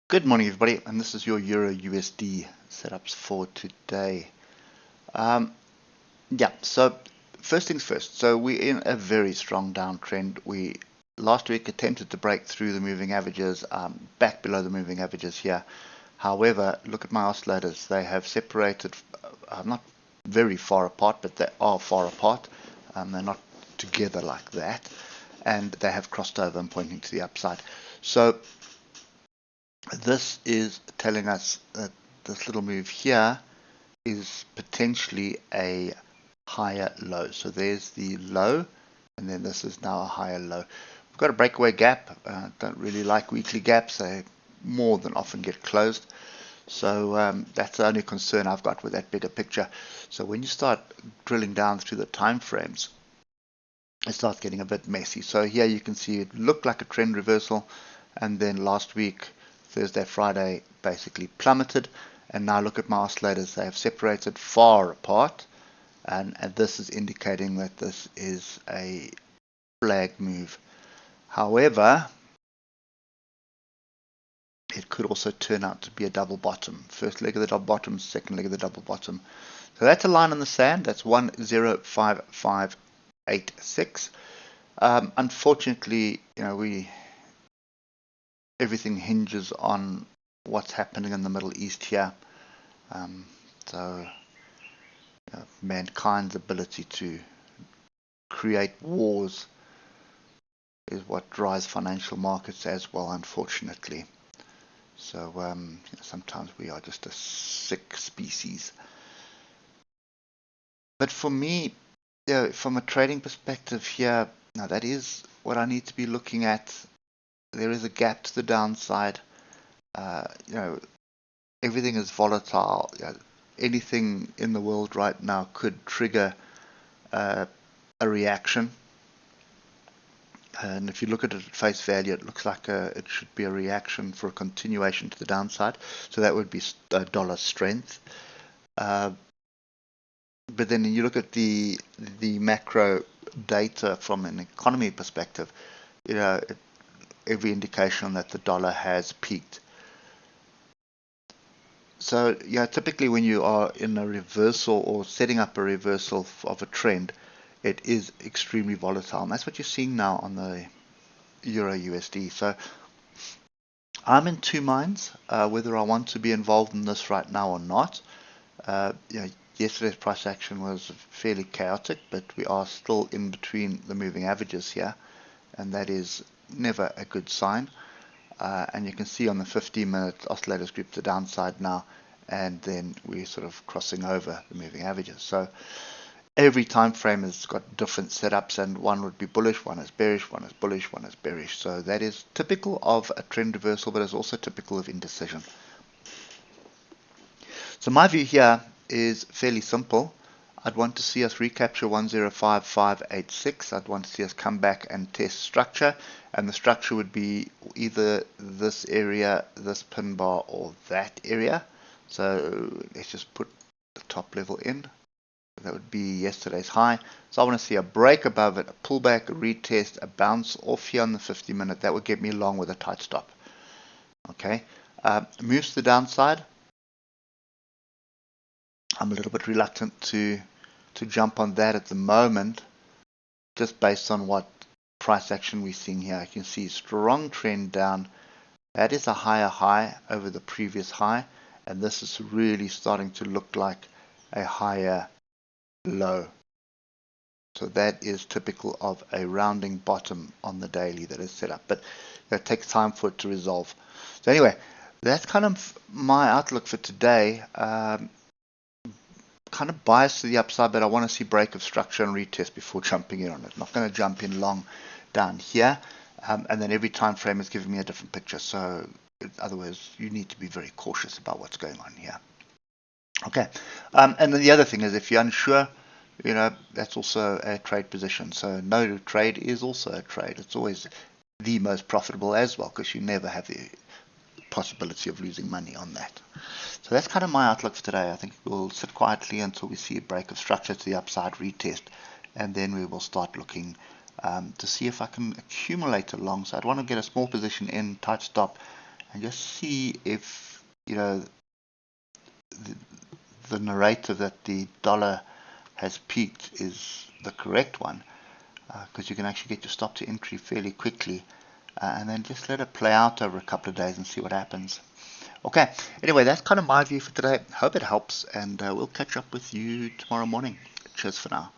Good morning, everybody, and this is your Euro USD setups for today. So first things first. So we're in a very strong downtrend. We last week attempted to break through the moving averages, back below the moving averages here. However, look at my oscillators. They have separated, not very far apart, but they are far apart. They're not together like that, and they have crossed over and pointing to the upside. So this is telling us that this little move here is potentially a higher low. So there's the low, and then this is now a higher low. We've got a breakaway gap. Don't really like weekly gaps. They more than often get closed. So that's the only concern I've got with that bigger picture. So when you start drilling down through the time frames, it starts getting a bit messy. So here you can see it looked like a trend reversal, and then last week Thursday, Friday basically plummeted, and now look at my oscillators. They have separated far apart, and this is indicating that this is a flag move. However, it could also turn out to be a double bottom. First leg of the double bottom, second leg of the double bottom. So that's a line in the sand. That's 105586. Unfortunately, everything hinges on what's happening in the Middle East here. Mankind's ability to create wars is what drives financial markets as well, unfortunately. So sometimes we are just a sick species. But for me, from a trading perspective here, now that is what I need to be looking at. There is a gap to the downside. Everything is volatile. Anything in the world right now could trigger a reaction. And if you look at it at face value, it looks like it should be a reaction for a continuation to the downside. So that would be dollar strength. But then you look at the macro data from an economy perspective, every indication that the dollar has peaked. So typically when you are in a reversal or setting up a reversal of a trend, it is extremely volatile, and that's what you're seeing now on the Euro USD. So I'm in two minds whether I want to be involved in this right now or not. Yesterday's price action was fairly chaotic, but we are still in between the moving averages here, and that is never a good sign. And you can see on the 15-minute oscillators group the downside now, and then we're sort of crossing over the moving averages. So every time frame has got different setups, and one would be bullish, one is bearish, one is bullish, one is bearish. So that is typical of a trend reversal, but it's also typical of indecision. So my view here is fairly simple. I'd want to see us recapture 105586. I'd want to see us come back and test structure, and the structure would be either this area, this pin bar, or that area. So let's just put the top level in. That would be yesterday's high. So I want to see a break above it, a pullback, a retest, a bounce off here on the 50-minute. That would get me long with a tight stop. Okay, moves to the downside. I'm a little bit reluctant to jump on that at the moment, just based on what price action we're seeing here. You can see strong trend down. That is a higher high over the previous high, and this is really starting to look like a higher low. So that is typical of a rounding bottom on the daily that is set up, but it takes time for it to resolve. So anyway, that's kind of my outlook for today. Kind of biased to the upside, but I want to see break of structure and retest before jumping in on it. Not going to jump in long down here, and then every time frame is giving me a different picture. So otherwise, you need to be very cautious about what's going on here. Okay, and then the other thing is, if you're unsure, that's also a trade position. So no trade is also a trade. It's always the most profitable as well, because you never have the possibility of losing money on that. So that's kind of my outlook for today. I think we'll sit quietly until we see a break of structure to the upside, retest, and then we will start looking to see if I can accumulate a long. So I'd want to get a small position in, tight stop, and just see if, you know, the narrative that the dollar has peaked is the correct one, because you can actually get your stop to entry fairly quickly, and then just let it play out over a couple of days and see what happens. Okay, anyway, that's kind of my view for today. Hope it helps, and we'll catch up with you tomorrow morning. Cheers for now.